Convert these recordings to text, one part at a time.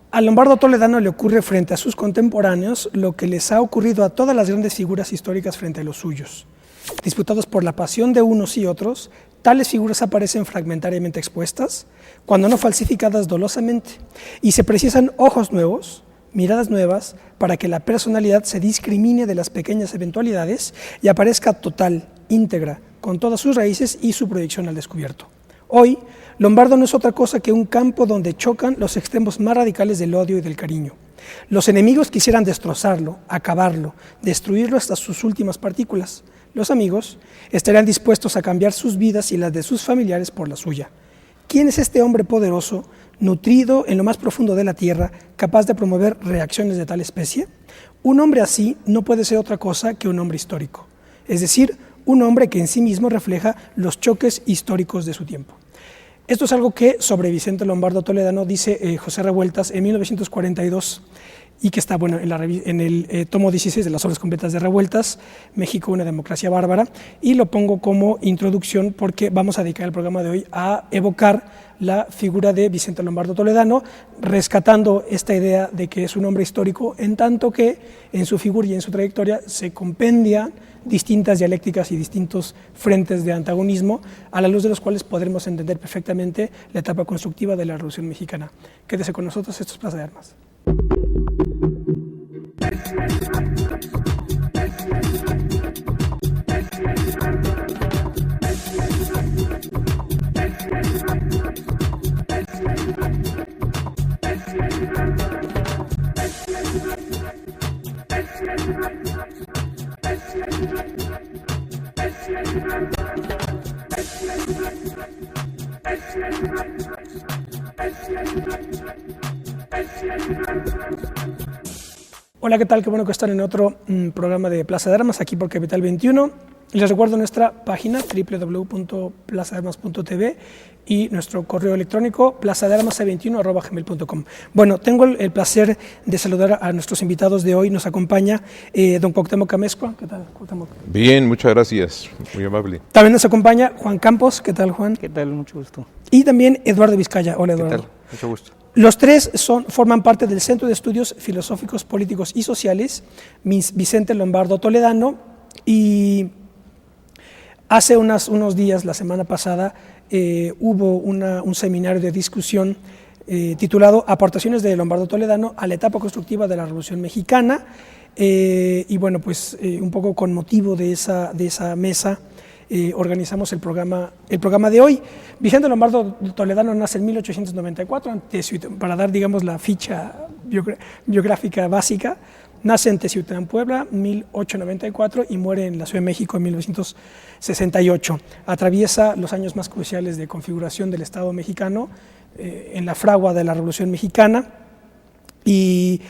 A Lombardo Toledano le ocurre frente a sus contemporáneos lo que les ha ocurrido a todas las grandes figuras históricas frente a los suyos. Disputados por la pasión de unos y otros, tales figuras aparecen fragmentariamente expuestas, cuando no falsificadas dolosamente, y se precisan ojos nuevos, miradas nuevas, para que la personalidad se discrimine de las pequeñas eventualidades y aparezca total, íntegra, con todas sus raíces y su proyección al descubierto. Hoy, Lombardo no es otra cosa que un campo donde chocan los extremos más radicales del odio y del cariño. Los enemigos quisieran destrozarlo, acabarlo, destruirlo hasta sus últimas partículas. Los amigos estarían dispuestos a cambiar sus vidas y las de sus familiares por la suya. ¿Quién es este hombre poderoso, nutrido en lo más profundo de la tierra, capaz de promover reacciones de tal especie? Un hombre así no puede ser otra cosa que un hombre histórico, es decir, un hombre que en sí mismo refleja los choques históricos de su tiempo. Esto es algo que sobre Vicente Lombardo Toledano dice José Revueltas en 1942 y que está en el tomo 16 de las obras completas de Revueltas, México, una democracia bárbara, y lo pongo como introducción porque vamos a dedicar el programa de hoy a evocar la figura de Vicente Lombardo Toledano, rescatando esta idea de que es un hombre histórico, en tanto que en su figura y en su trayectoria se compendian distintas dialécticas y distintos frentes de antagonismo, a la luz de los cuales podremos entender perfectamente la etapa constructiva de la Revolución Mexicana. Quédese con nosotros, esto es Plaza de Armas. Hola, ¿qué tal? Qué bueno que están en otro programa de Plaza de Armas, aquí por Capital 21. Y les recuerdo nuestra página www.plazadearmas.tv y nuestro correo electrónico plazadearmas21@gmail.com. Bueno, tengo el placer de saludar a nuestros invitados de hoy. Nos acompaña don Cuauhtémoc Amezcua. ¿Qué tal, Cuauhtémoc? Bien, muchas gracias, muy amable. También nos acompaña Juan Campos. ¿Qué tal, Juan? ¿Qué tal? Mucho gusto. Y también Eduardo Vizcaya. Hola, Eduardo. ¿Qué tal? Mucho gusto. Los tres forman parte del Centro de Estudios Filosóficos, Políticos y Sociales, Vicente Lombardo Toledano, y hace unos días, la semana pasada, hubo un seminario de discusión titulado Aportaciones de Lombardo Toledano a la etapa constructiva de la Revolución Mexicana, y bueno, pues un poco con motivo de esa mesa, organizamos el programa de hoy. Vicente Lombardo Toledano nace en 1894, para dar, digamos, la ficha biográfica básica. Nace en Teciutlán, Puebla, 1894, y muere en la Ciudad de México en 1968. Atraviesa los años más cruciales de configuración del Estado mexicano, en la fragua de la Revolución Mexicana. Y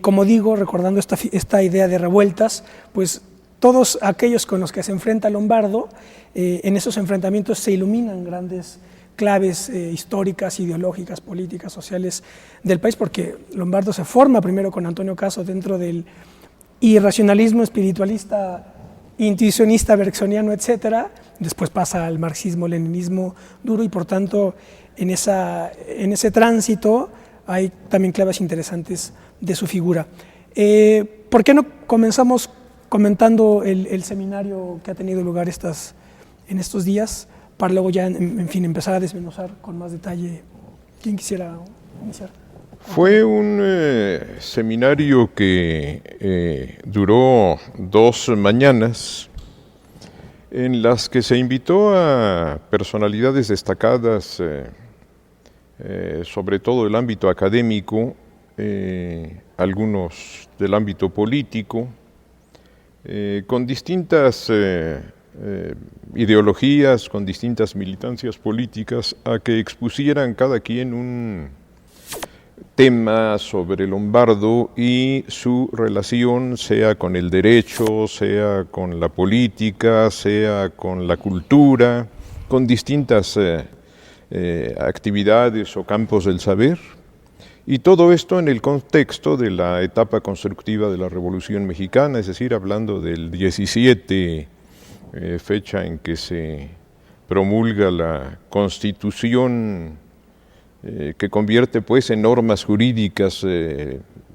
como digo, recordando esta idea de revueltas, pues todos aquellos con los que se enfrenta Lombardo, en esos enfrentamientos se iluminan grandes claves históricas, ideológicas, políticas, sociales del país, porque Lombardo se forma primero con Antonio Caso dentro del irracionalismo espiritualista, intuicionista, bergsoniano, etcétera. Después pasa al marxismo-leninismo duro y por tanto en ese tránsito hay también claves interesantes de su figura. ¿Por qué no comenzamos comentando el seminario que ha tenido lugar en estos días, para luego ya, en fin, empezar a desmenuzar con más detalle? ¿Quién quisiera iniciar? Fue un seminario que duró 2 mañanas, en las que se invitó a personalidades destacadas, sobre todo del ámbito académico, algunos del ámbito político, con distintas ideologías, con distintas militancias políticas, a que expusieran cada quien un tema sobre Lombardo y su relación, sea con el derecho, sea con la política, sea con la cultura, con distintas actividades o campos del saber. Y todo esto en el contexto de la etapa constructiva de la Revolución Mexicana, es decir, hablando del 17, fecha en que se promulga la Constitución que convierte pues en normas jurídicas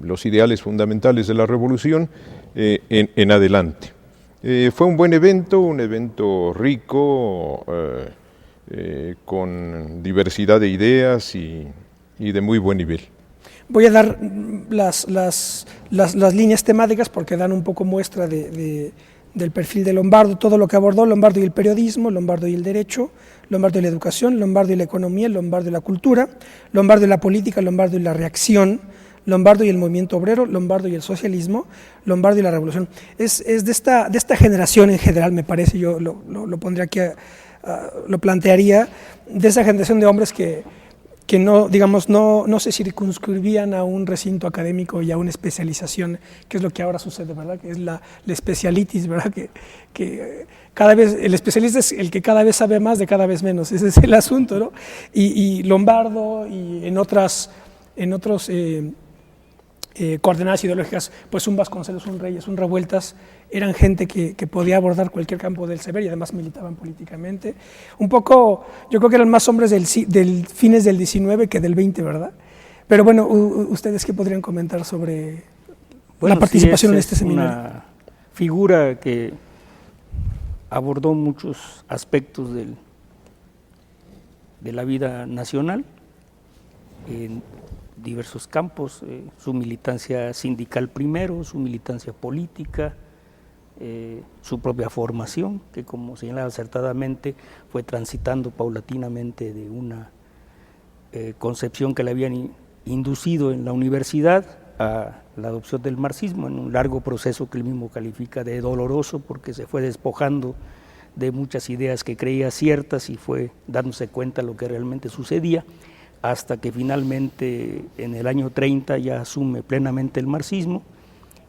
los ideales fundamentales de la revolución en adelante. Fue un buen evento, un evento rico, con diversidad de ideas y de muy buen nivel. Voy a dar las líneas temáticas porque dan un poco muestra del perfil de Lombardo, todo lo que abordó: Lombardo y el periodismo, Lombardo y el derecho, Lombardo y la educación, Lombardo y la economía, Lombardo y la cultura, Lombardo y la política, Lombardo y la reacción, Lombardo y el movimiento obrero, Lombardo y el socialismo, Lombardo y la revolución. Es de esta generación en general, me parece, yo lo pondría aquí, lo plantearía, de esa generación de hombres que no, digamos, no se circunscribían a un recinto académico y a una especialización, que es lo que ahora sucede, ¿verdad? Que es la especialitis, ¿verdad? Que cada vez, el especialista es el que cada vez sabe más de cada vez menos, ese es el asunto, ¿no? Y Lombardo y en otros coordenadas ideológicas, pues un Vasconcelos, un Reyes, un Revueltas, eran gente que podía abordar cualquier campo del saber y además militaban políticamente. Un poco, yo creo que eran más hombres del fines del 19 que del 20, ¿verdad? Pero bueno, ¿ustedes qué podrían comentar sobre la participación en este seminario? Es una figura que abordó muchos aspectos de la vida nacional en diversos campos, su militancia sindical primero, su militancia política, su propia formación, que como señalaba acertadamente, fue transitando paulatinamente de una concepción que le habían inducido en la universidad a la adopción del marxismo, en un largo proceso que él mismo califica de doloroso, porque se fue despojando de muchas ideas que creía ciertas y fue dándose cuenta de lo que realmente sucedía, hasta que finalmente en el año 30 ya asume plenamente el marxismo.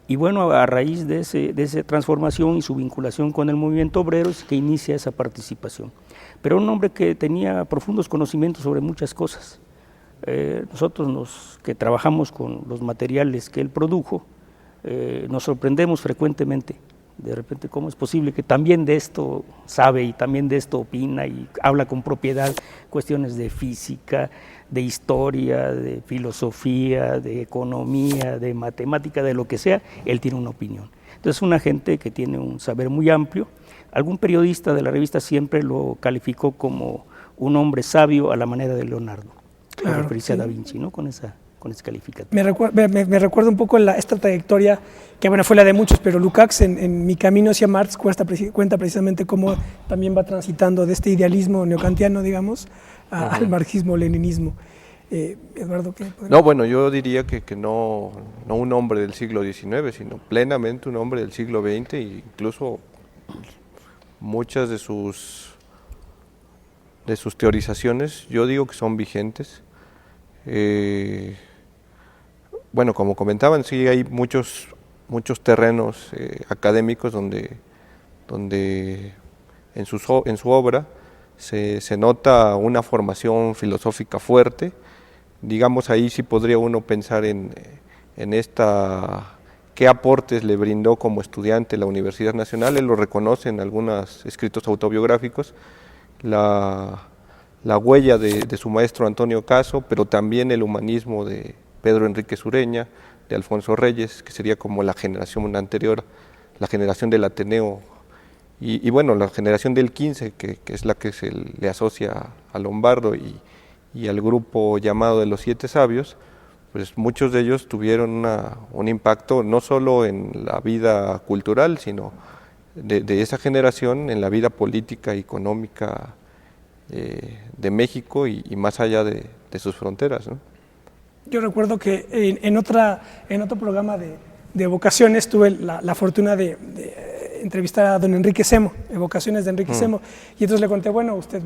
Y bueno, a raíz de esa transformación y su vinculación con el movimiento obrero es que inicia esa participación. Pero un hombre que tenía profundos conocimientos sobre muchas cosas. Nosotros que trabajamos con los materiales que él produjo, nos sorprendemos frecuentemente, de repente cómo es posible que también de esto sabe y también de esto opina y habla con propiedad cuestiones de física, de historia, de filosofía, de economía, de matemática, de lo que sea, él tiene una opinión. Entonces una gente que tiene un saber muy amplio. Algún periodista de la revista siempre lo calificó como un hombre sabio a la manera de Leonardo, claro, por referirse sí. a Da Vinci, ¿no? Con ese calificativo. Me recuerda un poco esta trayectoria, que bueno, fue la de muchos, pero Lukács en Mi camino hacia Marx cuenta precisamente cómo también va transitando de este idealismo neocantiano, digamos, al marxismo-leninismo. Eduardo, ¿qué podría? No, bueno, yo diría que no un hombre del siglo XIX, sino plenamente un hombre del siglo XX, e incluso muchas de sus teorizaciones, yo digo que son vigentes. Bueno, como comentaban, sí hay muchos terrenos académicos donde en su obra se nota una formación filosófica fuerte. Digamos, ahí sí podría uno pensar en qué aportes le brindó como estudiante la Universidad Nacional. Él lo reconoce en algunos escritos autobiográficos, la huella de su maestro Antonio Caso, pero también el humanismo de Pedro Enríquez Ureña, de Alfonso Reyes, que sería como la generación anterior, la generación del Ateneo, y bueno, la generación del 15, que es la que se le asocia a Lombardo y al grupo llamado de los Siete Sabios. Pues muchos de ellos tuvieron un impacto no solo en la vida cultural, sino de esa generación en la vida política y económica de México y más allá de sus fronteras, ¿no? Yo recuerdo que en otro programa de Evocaciones tuve la fortuna de entrevistar a don Enrique Semo, Evocaciones de Enrique Semo, y entonces le conté, bueno, usted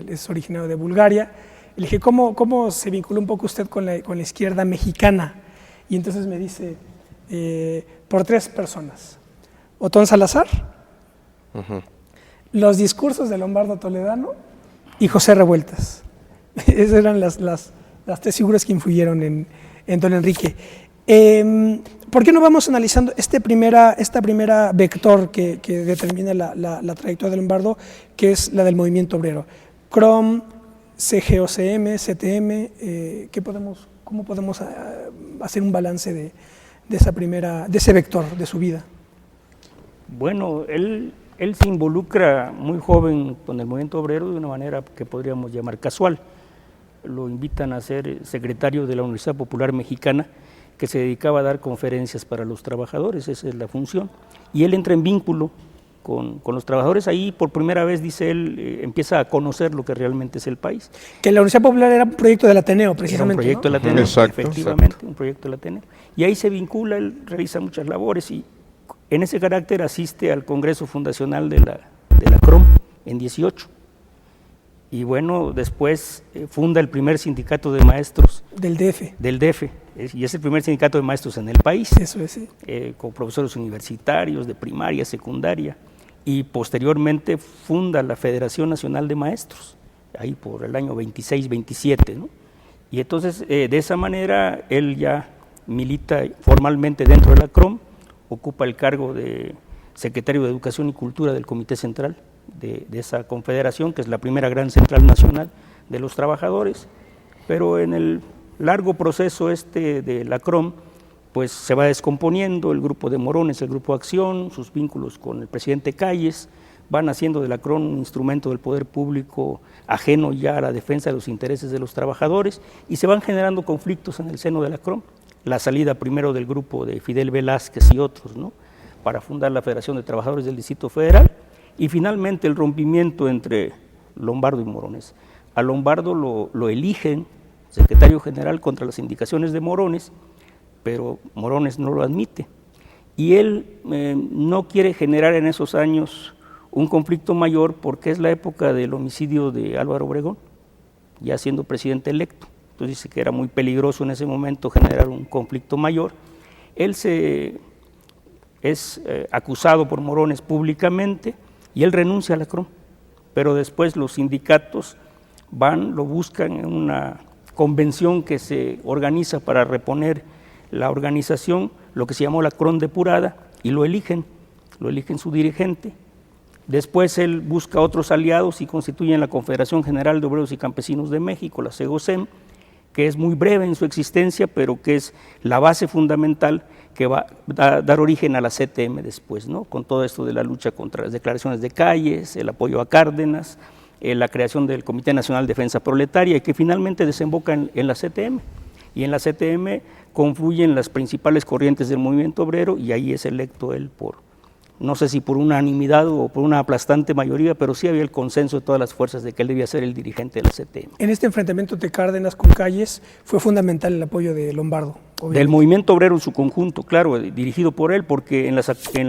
es originario de Bulgaria, y le dije, ¿cómo se vinculó un poco usted con la izquierda mexicana? Y entonces me dice, por 3 personas: Otón Salazar, los discursos de Lombardo Toledano y José Revueltas. Esas eran las 3 figuras que influyeron en don Enrique. ¿Por qué no vamos analizando esta primera vector que determina la trayectoria de Lombardo, que es la del movimiento obrero? Crom, CGOCM, CTM, ¿cómo podemos hacer un balance de ese vector de su vida? Bueno, él se involucra muy joven con el movimiento obrero de una manera que podríamos llamar casual. Lo invitan a ser secretario de la Universidad Popular Mexicana, que se dedicaba a dar conferencias para los trabajadores, esa es la función, y él entra en vínculo con los trabajadores. Ahí por primera vez, dice él, empieza a conocer lo que realmente es el país. Que la Universidad Popular era un proyecto del Ateneo, precisamente. Era un proyecto, ¿no?, del Ateneo, efectivamente, un proyecto del Ateneo. Y ahí se vincula, él realiza muchas labores y en ese carácter asiste al Congreso Fundacional de la CROM en 18. Y bueno, después funda el primer sindicato de maestros. Del DF. Del DF, y es el primer sindicato de maestros en el país. Eso es, sí. Con profesores universitarios de primaria, secundaria, y posteriormente funda la Federación Nacional de Maestros, ahí por el año 26-27, ¿no? Y entonces, de esa manera, él ya milita formalmente dentro de la CROM, ocupa el cargo de secretario de Educación y Cultura del Comité Central de esa confederación, que es la primera gran central nacional de los trabajadores, pero en el largo proceso de la CROM, pues se va descomponiendo el grupo de Morones, el grupo Acción, sus vínculos con el presidente Calles, van haciendo de la CROM un instrumento del poder público ajeno ya a la defensa de los intereses de los trabajadores, y se van generando conflictos en el seno de la CROM. La salida primero del grupo de Fidel Velázquez y otros, ¿no?, para fundar la Federación de Trabajadores del Distrito Federal, y finalmente el rompimiento entre Lombardo y Morones. A Lombardo lo eligen secretario general contra las indicaciones de Morones, pero Morones no lo admite. Y él no quiere generar en esos años un conflicto mayor porque es la época del homicidio de Álvaro Obregón, ya siendo presidente electo. Entonces dice que era muy peligroso en ese momento generar un conflicto mayor. Él es acusado por Morones públicamente y él renuncia a la CROM, pero después los sindicatos lo buscan en una convención que se organiza para reponer la organización, lo que se llamó la CROM depurada, y lo eligen su dirigente. Después él busca otros aliados y constituyen la Confederación General de Obreros y Campesinos de México, la CEGOSEM, que es muy breve en su existencia, pero que es la base fundamental que va a dar origen a la CTM después, ¿no?, con todo esto de la lucha contra las declaraciones de Calles, el apoyo a Cárdenas, la creación del Comité Nacional de Defensa Proletaria, y que finalmente desemboca en la CTM. Y en la CTM confluyen las principales corrientes del movimiento obrero, y ahí es electo él no sé si por unanimidad o por una aplastante mayoría, pero sí había el consenso de todas las fuerzas de que él debía ser el dirigente de la CTM. En este enfrentamiento de Cárdenas con Calles fue fundamental el apoyo de Lombardo, obviamente. Del movimiento obrero en su conjunto, claro, dirigido por él, porque en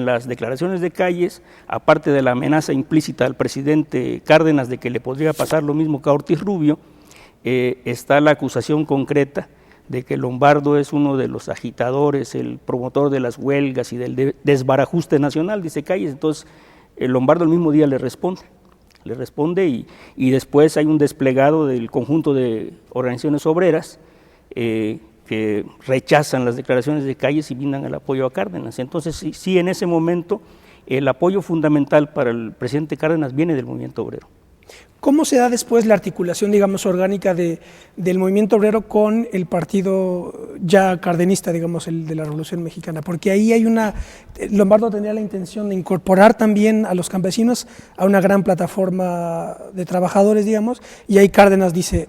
las declaraciones de Calles, aparte de la amenaza implícita al presidente Cárdenas de que le podría pasar lo mismo que a Ortiz Rubio, está la acusación concreta de que Lombardo es uno de los agitadores, el promotor de las huelgas y del desbarajuste nacional, dice Calles. Entonces Lombardo el mismo día le responde y después hay un desplegado del conjunto de organizaciones obreras que rechazan las declaraciones de Calles y brindan el apoyo a Cárdenas. Entonces sí, en ese momento el apoyo fundamental para el presidente Cárdenas viene del movimiento obrero. ¿Cómo se da después la articulación, digamos, orgánica del movimiento obrero con el partido ya cardenista, digamos, el de la Revolución Mexicana? Porque ahí Lombardo tenía la intención de incorporar también a los campesinos a una gran plataforma de trabajadores, digamos, y ahí Cárdenas dice,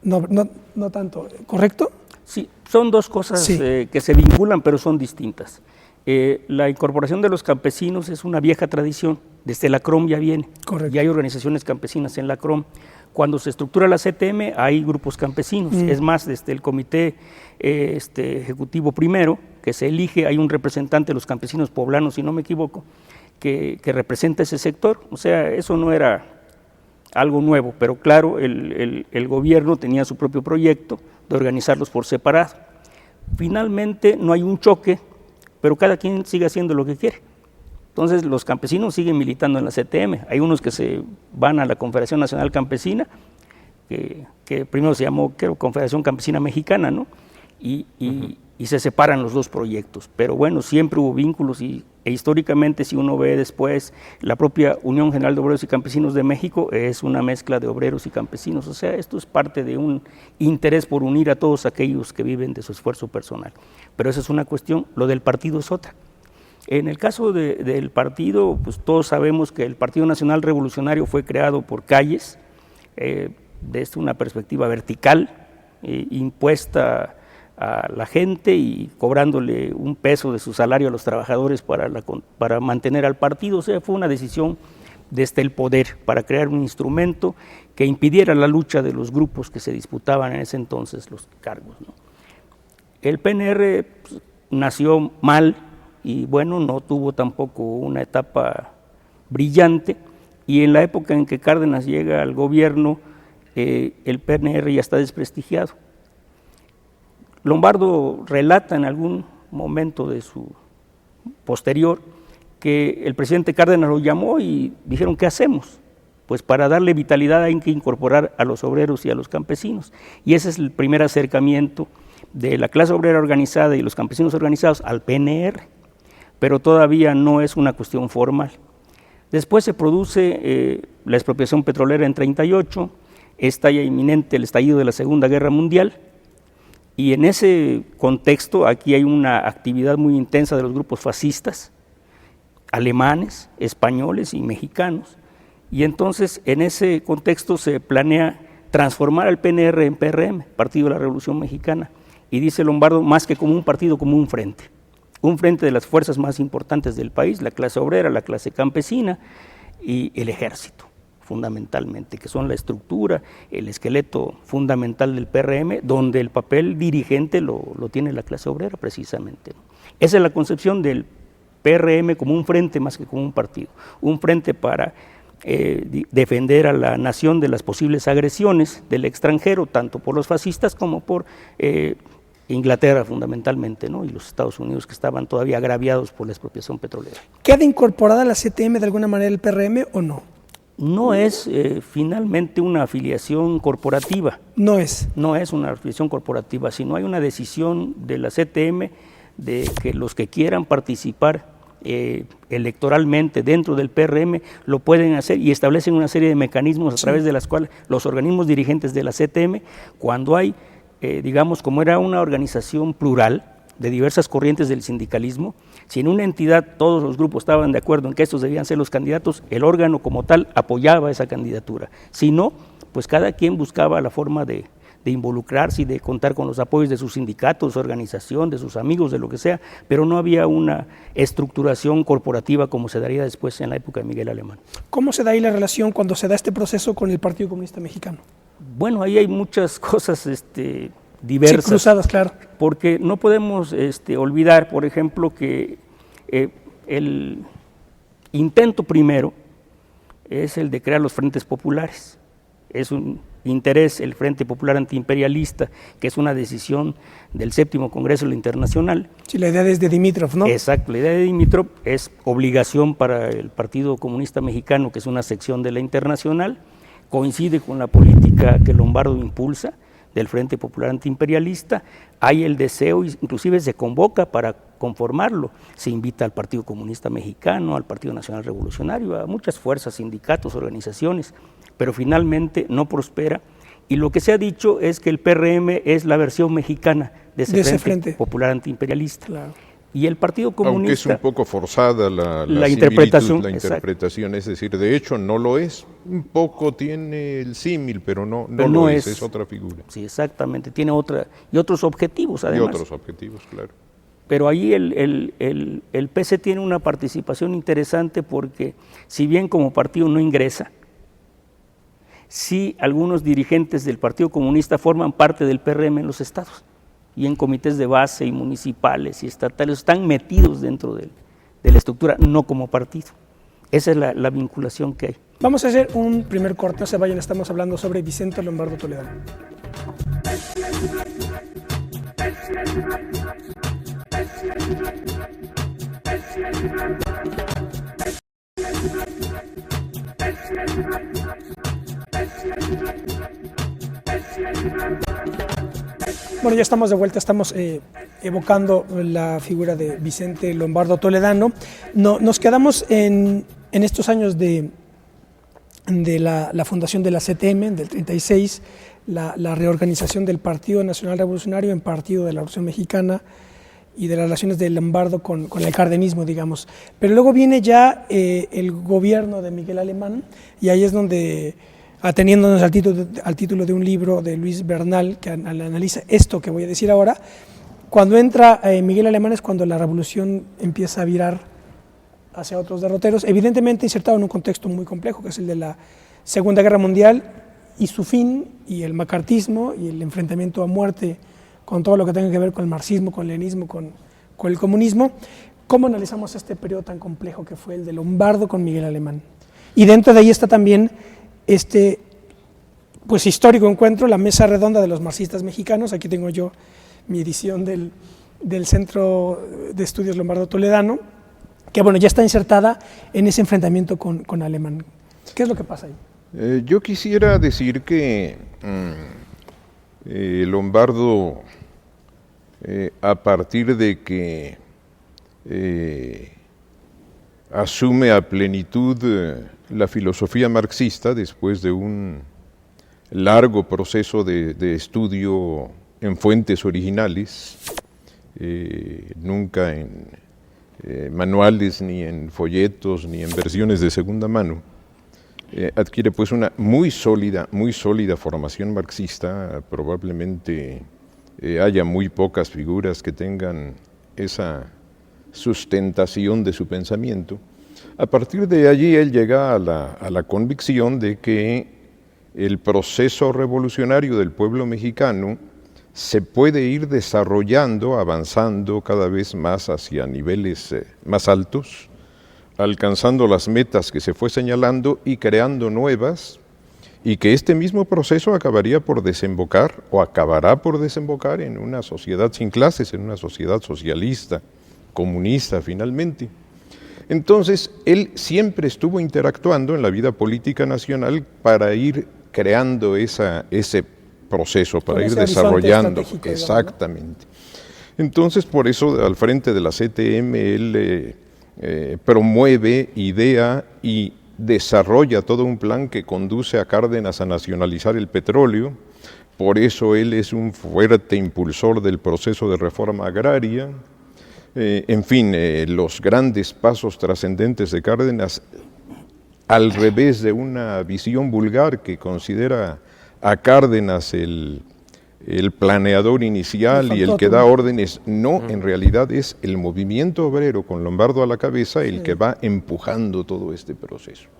no tanto, ¿correcto? Sí, son dos cosas sí, que se vinculan, pero son distintas. La incorporación de los campesinos es una vieja tradición, desde la CROM ya viene. Correcto. Ya hay organizaciones campesinas en la CROM. Cuando se estructura la CTM hay grupos campesinos, es más, desde el comité ejecutivo primero, que se elige, hay un representante de los campesinos poblanos, si no me equivoco, que representa ese sector. O sea, eso no era algo nuevo, pero claro, el gobierno tenía su propio proyecto de organizarlos por separado. Finalmente no hay un choque, pero cada quien sigue haciendo lo que quiere. Entonces los campesinos siguen militando en la CTM. Hay unos que se van a la Confederación Nacional Campesina, que primero se llamó, creo, Confederación Campesina Mexicana, ¿no? Y se separan los dos proyectos. Pero bueno, siempre hubo vínculos y E históricamente, si uno ve después, la propia Unión General de Obreros y Campesinos de México es una mezcla de obreros y campesinos. O sea, esto es parte de un interés por unir a todos aquellos que viven de su esfuerzo personal. Pero esa es una cuestión, lo del partido es otra. En el caso del partido, pues todos sabemos que el Partido Nacional Revolucionario fue creado por Calles, desde una perspectiva vertical, impuesta a la gente y cobrándole un peso de su salario a los trabajadores para mantener al partido. O sea, fue una decisión desde el poder para crear un instrumento que impidiera la lucha de los grupos que se disputaban en ese entonces los cargos, ¿no? El PNR pues, nació mal y bueno, no tuvo tampoco una etapa brillante, y en la época en que Cárdenas llega al gobierno, el PNR ya está desprestigiado. Lombardo relata en algún momento de su posterior que el presidente Cárdenas lo llamó y dijeron, ¿qué hacemos? Pues para darle vitalidad hay que incorporar a los obreros y a los campesinos. Y ese es el primer acercamiento de la clase obrera organizada y los campesinos organizados al PNR, pero todavía no es una cuestión formal. Después se produce la expropiación petrolera en 1938, está ya inminente el estallido de la Segunda Guerra Mundial, y en ese contexto aquí hay una actividad muy intensa de los grupos fascistas, alemanes, españoles y mexicanos, y entonces en ese contexto se planea transformar al PNR en PRM, Partido de la Revolución Mexicana, y dice Lombardo, más que como un partido, como un frente de las fuerzas más importantes del país, la clase obrera, la clase campesina y el ejército, fundamentalmente, que son la estructura, el esqueleto fundamental del PRM, donde el papel dirigente lo tiene la clase obrera precisamente, ¿no? Esa es la concepción del PRM como un frente más que como un partido, un frente para defender a la nación de las posibles agresiones del extranjero, tanto por los fascistas como por Inglaterra fundamentalmente, ¿no? Y los Estados Unidos, que estaban todavía agraviados por la expropiación petrolera. ¿Queda incorporada la CTM de alguna manera el PRM o no? No es finalmente una afiliación corporativa. No es. No es una afiliación corporativa, sino hay una decisión de la CTM de que los que quieran participar electoralmente dentro del PRM lo pueden hacer, y establecen una serie de mecanismos a través de las cuales los organismos dirigentes de la CTM, cuando hay, digamos, como era una organización plural de diversas corrientes del sindicalismo, si en una entidad todos los grupos estaban de acuerdo en que estos debían ser los candidatos, el órgano como tal apoyaba esa candidatura. Si no, pues cada quien buscaba la forma de involucrarse y de contar con los apoyos de sus sindicatos, de su organización, de sus amigos, de lo que sea, pero no había una estructuración corporativa como se daría después en la época de Miguel Alemán. ¿Cómo se da ahí la relación cuando se da este proceso con el Partido Comunista Mexicano? Bueno, ahí hay muchas cosas diversas. Sí, cruzadas, claro. Porque no podemos olvidar, por ejemplo, que el intento primero es el de crear los frentes populares. Es un interés, el Frente Popular Antiimperialista, que es una decisión del 7º Congreso de la Internacional. Sí, la idea es de Dimitrov, ¿no? Exacto, la idea de Dimitrov es obligación para el Partido Comunista Mexicano, que es una sección de la Internacional, coincide con la política que Lombardo impulsa, del Frente Popular Antiimperialista, hay el deseo, inclusive se convoca para conformarlo, se invita al Partido Comunista Mexicano, al Partido Nacional Revolucionario, a muchas fuerzas, sindicatos, organizaciones, pero finalmente no prospera, y lo que se ha dicho es que el PRM es la versión mexicana de ese Frente Popular Antiimperialista. Claro. Y el Partido Comunista... Aunque es un poco forzada la interpretación, es decir, de hecho no lo es, un poco tiene el símil, pero no lo es otra figura. Sí, exactamente, tiene otra, y otros objetivos además. Y otros objetivos, claro. Pero ahí el PC tiene una participación interesante porque, si bien como partido no ingresa, sí algunos dirigentes del Partido Comunista forman parte del PRM en los estados, y en comités de base y municipales y estatales, están metidos dentro de la estructura, no como partido. Esa es la vinculación que hay. Vamos a hacer un primer corte, no se vayan, estamos hablando sobre Vicente Lombardo Toledano. Bueno, ya estamos de vuelta, estamos evocando la figura de Vicente Lombardo Toledano. Nos quedamos en estos años de la fundación de la CTM, del 36, la reorganización del Partido Nacional Revolucionario en Partido de la Revolución Mexicana y de las relaciones de Lombardo con el cardenismo, digamos. Pero luego viene ya el gobierno de Miguel Alemán, y ahí es donde, ateniéndonos al título de un libro de Luis Bernal que analiza esto que voy a decir ahora, cuando entra Miguel Alemán es cuando la revolución empieza a virar hacia otros derroteros, evidentemente insertado en un contexto muy complejo, que es el de la Segunda Guerra Mundial y su fin, y el macartismo y el enfrentamiento a muerte con todo lo que tenga que ver con el marxismo, con el leninismo, con el comunismo. ¿Cómo analizamos este periodo tan complejo que fue el de Lombardo con Miguel Alemán? Y dentro de ahí está también este pues histórico encuentro, la mesa redonda de los marxistas mexicanos. Aquí tengo yo mi edición del Centro de Estudios Lombardo Toledano, que bueno, ya está insertada en ese enfrentamiento con Alemán. ¿Qué es lo que pasa ahí? Yo quisiera decir que Lombardo, a partir de que asume a plenitud la filosofía marxista, después de un largo proceso de estudio en fuentes originales, nunca en manuales, ni en folletos, ni en versiones de segunda mano, adquiere pues una muy sólida formación marxista. Probablemente haya muy pocas figuras que tengan esa sustentación de su pensamiento. A partir de allí él llega a la convicción de que el proceso revolucionario del pueblo mexicano se puede ir desarrollando, avanzando cada vez más hacia niveles más altos, alcanzando las metas que se fue señalando y creando nuevas, y que este mismo proceso acabaría por desembocar, o acabará por desembocar, en una sociedad sin clases, en una sociedad socialista, comunista finalmente. Entonces, él siempre estuvo interactuando en la vida política nacional para ir creando ese proceso, para ir desarrollando. Exactamente. Entonces, por eso, al frente de la CTM, él promueve, idea y desarrolla todo un plan que conduce a Cárdenas a nacionalizar el petróleo. Por eso él es un fuerte impulsor del proceso de reforma agraria. En fin, los grandes pasos trascendentes de Cárdenas, al revés de una visión vulgar que considera a Cárdenas el planeador inicial y el que da órdenes, no, en realidad es el movimiento obrero con Lombardo a la cabeza el que va empujando todo este proceso.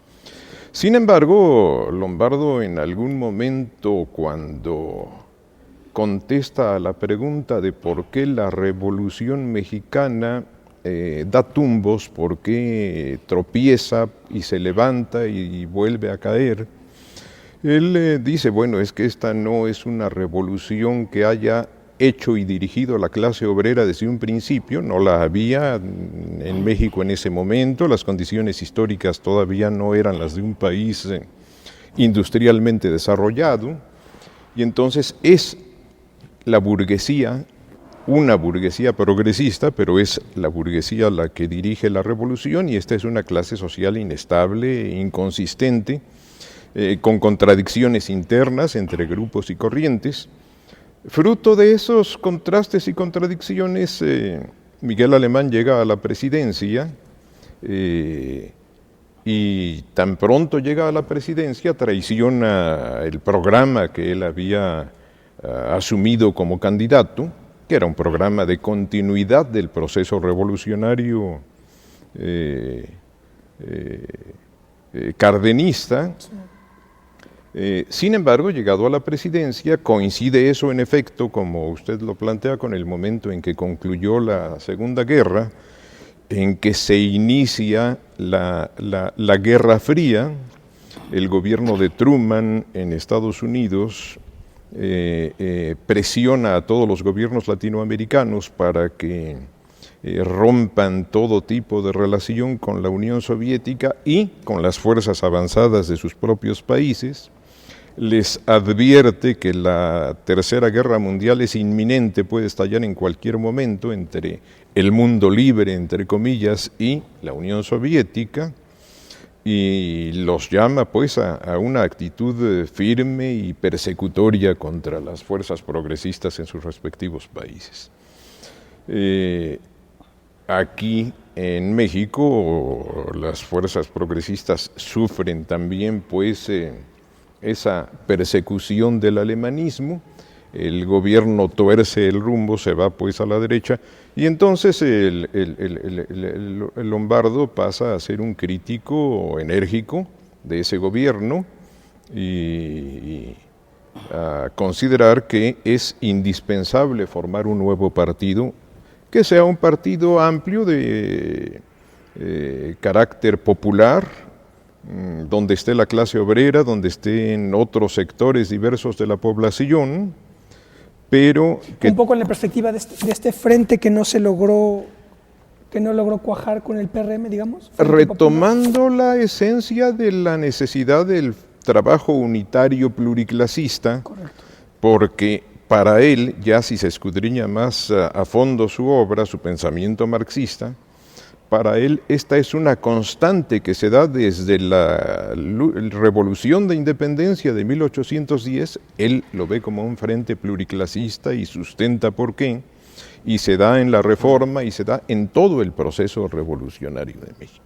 Sin embargo, Lombardo en algún momento, cuando contesta a la pregunta de por qué la Revolución Mexicana da tumbos, por qué tropieza y se levanta y vuelve a caer, él dice, bueno, es que esta no es una revolución que haya hecho y dirigido la clase obrera desde un principio, no la había en México en ese momento, las condiciones históricas todavía no eran las de un país industrialmente desarrollado, y entonces es la burguesía, una burguesía progresista, pero es la burguesía la que dirige la revolución, y esta es una clase social inestable, inconsistente, con contradicciones internas entre grupos y corrientes. Fruto de esos contrastes y contradicciones, Miguel Alemán llega a la presidencia, y tan pronto llega a la presidencia traiciona el programa que él había asumido como candidato, que era un programa de continuidad del proceso revolucionario cardenista. Sin embargo, llegado a la presidencia, coincide eso en efecto, como usted lo plantea, con el momento en que concluyó la Segunda Guerra, en que se inicia la Guerra Fría. El gobierno de Truman en Estados Unidos presiona a todos los gobiernos latinoamericanos para que rompan todo tipo de relación con la Unión Soviética y con las fuerzas avanzadas de sus propios países. les advierte que la Tercera Guerra Mundial es inminente, puede estallar en cualquier momento entre el mundo libre, entre comillas, y la Unión Soviética, y los llama pues a una actitud firme y persecutoria contra las fuerzas progresistas en sus respectivos países. Aquí en México las fuerzas progresistas sufren también pues esa persecución del alemanismo, el gobierno tuerce el rumbo, se va pues a la derecha, y entonces el Lombardo pasa a ser un crítico enérgico de ese gobierno y a considerar que es indispensable formar un nuevo partido, que sea un partido amplio de carácter popular, donde esté la clase obrera, donde estén otros sectores diversos de la población, pero que... Un poco en la perspectiva de este frente que no logró cuajar con el PRM, digamos. Retomando la esencia de la necesidad del trabajo unitario pluriclasista. Correcto. Porque para él, ya si se escudriña más a fondo su obra, su pensamiento marxista, para él esta es una constante que se da desde la Revolución de Independencia de 1810, él lo ve como un frente pluriclasista y sustenta por qué, y se da en la Reforma y se da en todo el proceso revolucionario de México.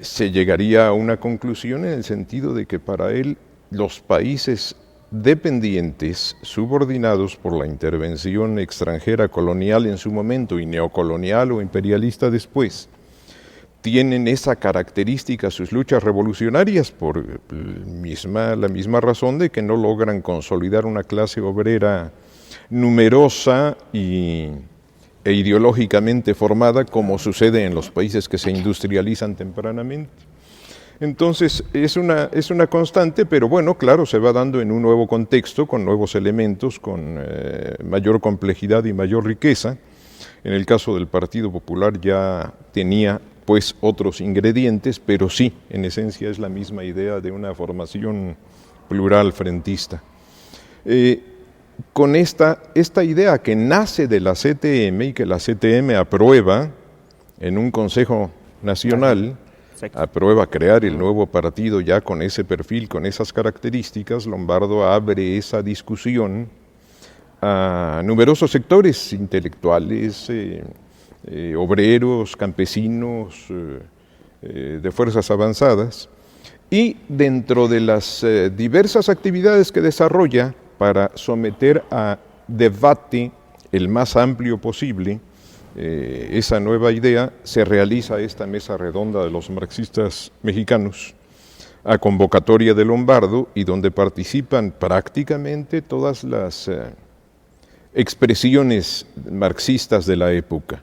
Se llegaría a una conclusión en el sentido de que para él los países dependientes, subordinados por la intervención extranjera colonial en su momento y neocolonial o imperialista después, tienen esa característica sus luchas revolucionarias por la misma razón de que no logran consolidar una clase obrera numerosa e ideológicamente formada como sucede en los países que se industrializan tempranamente. Entonces es una constante, pero bueno, claro, se va dando en un nuevo contexto, con nuevos elementos, con mayor complejidad y mayor riqueza. En el caso del Partido Popular ya tenía pues otros ingredientes, pero sí, en esencia es la misma idea de una formación plural frentista. Con esta idea que nace de la CTM y que la CTM aprueba en un Consejo Nacional, aprueba crear el nuevo partido ya con ese perfil, con esas características, Lombardo abre esa discusión a numerosos sectores intelectuales, obreros, campesinos, de fuerzas avanzadas, y dentro de las diversas actividades que desarrolla para someter a debate el más amplio posible esa nueva idea, se realiza esta mesa redonda de los marxistas mexicanos a convocatoria de Lombardo y donde participan prácticamente todas las expresiones marxistas de la época,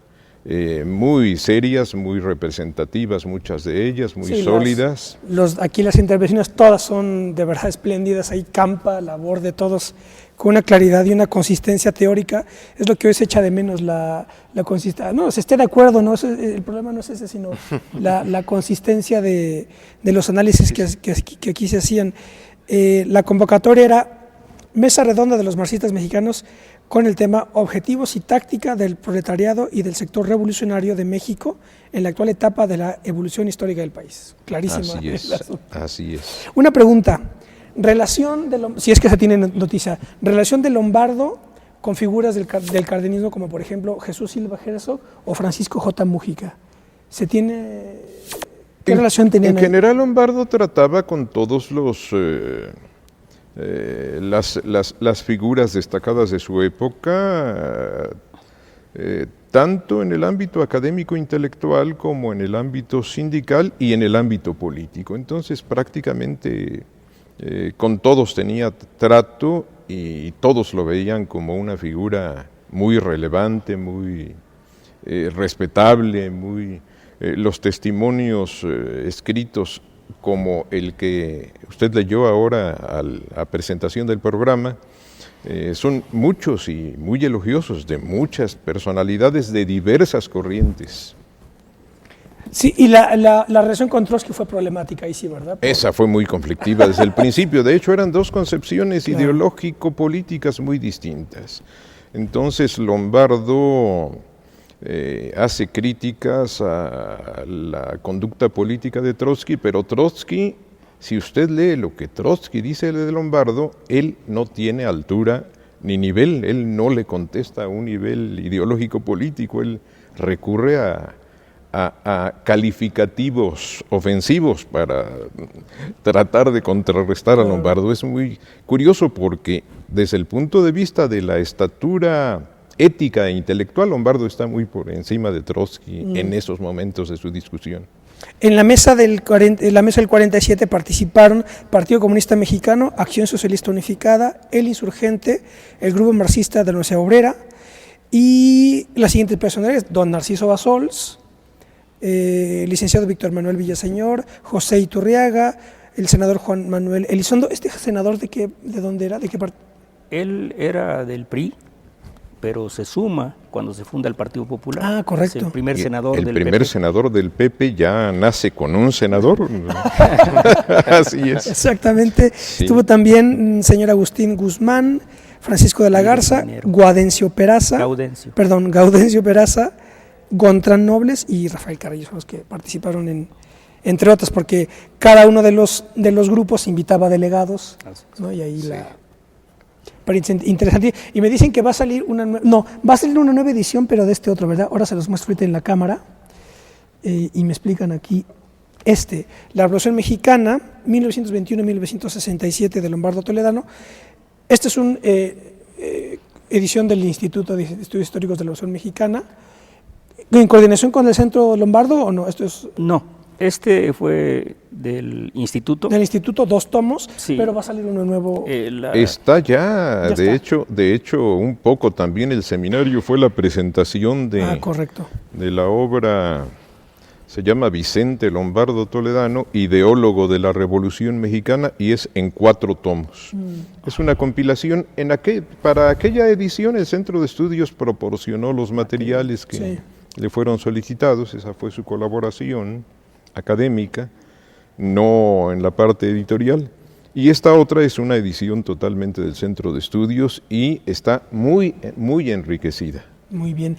muy serias, muy representativas, muchas de ellas, muy sólidas. Aquí las intervenciones todas son de verdad espléndidas, ahí campa la labor de todos con una claridad y una consistencia teórica, es lo que hoy se echa de menos, la consistencia. No, se esté de acuerdo, no, el problema no es ese, sino la consistencia de los análisis que aquí se hacían. La convocatoria era Mesa Redonda de los Marxistas Mexicanos con el tema Objetivos y táctica del proletariado y del sector revolucionario de México en la actual etapa de la evolución histórica del país. Clarísima. Así es. Una pregunta. Si es que se tiene noticia, relación de Lombardo con figuras del cardenismo como por ejemplo Jesús Silva Herzog o Francisco J. Mújica. ¿Qué relación tenían? En general Lombardo trataba con todos las figuras destacadas de su época, tanto en el ámbito académico intelectual como en el ámbito sindical y en el ámbito político. Entonces prácticamente con todos tenía trato y todos lo veían como una figura muy relevante, muy respetable, los testimonios escritos como el que usted leyó ahora a la presentación del programa, son muchos y muy elogiosos de muchas personalidades de diversas corrientes. Sí, y la relación con Trotsky fue problemática ahí sí, ¿verdad? Esa fue muy conflictiva desde el principio. De hecho, eran dos concepciones Claro. ideológico-políticas muy distintas. Entonces, Lombardo hace críticas a la conducta política de Trotsky, pero Trotsky, si usted lee lo que Trotsky dice de Lombardo, él no tiene altura ni nivel, él no le contesta a un nivel ideológico-político, él recurre a calificativos ofensivos para tratar de contrarrestar a Lombardo. Es muy curioso porque desde el punto de vista de la estatura ética e intelectual, Lombardo está muy por encima de Trotsky en esos momentos de su discusión. En la mesa del 47 participaron Partido Comunista Mexicano, Acción Socialista Unificada, El Insurgente, el Grupo Marxista de la Universidad Obrera y las siguientes personalidades: don Narciso Bassols, licenciado Víctor Manuel Villaseñor, José Iturriaga, el senador Juan Manuel Elizondo. ¿Este senador de dónde era? ¿De qué parte? Él era del PRI, pero se suma cuando se funda el Partido Popular. Ah, correcto. Es el primer Y senador el del primer PP. senador del PP ya nace con un senador. Así es. Exactamente. Sí. Estuvo también señor Agustín Guzmán, Francisco de la Garza, Ingeniero. Gaudencio Peraza, Gaudencio Peraza, Gontrán Nobles y Rafael Carrillo, son los que participaron entre otras, porque cada uno de los grupos invitaba delegados, ¿no? Y ahí pero interesante. Y me dicen que va a salir una nueva edición, pero de este otro, ¿verdad? Ahora se los muestro ahorita en la cámara y me explican aquí. La Revolución Mexicana, 1921-1967 de Lombardo Toledano. Este es una edición del Instituto de Estudios Históricos de la Revolución Mexicana. ¿En coordinación con el Centro Lombardo o no? No, este fue del Instituto. Del Instituto, 2 tomos, Sí. pero va a salir uno nuevo. Está ya, Ya de está. hecho, un poco también el seminario fue la presentación Correcto. de la obra, se llama Vicente Lombardo Toledano, ideólogo de la Revolución Mexicana, y es en 4 tomos. Es una compilación. Para aquella edición el Centro de Estudios proporcionó los materiales que Sí. le fueron solicitados, esa fue su colaboración académica, no en la parte editorial. Y esta otra es una edición totalmente del Centro de Estudios y está muy, muy enriquecida. Muy bien.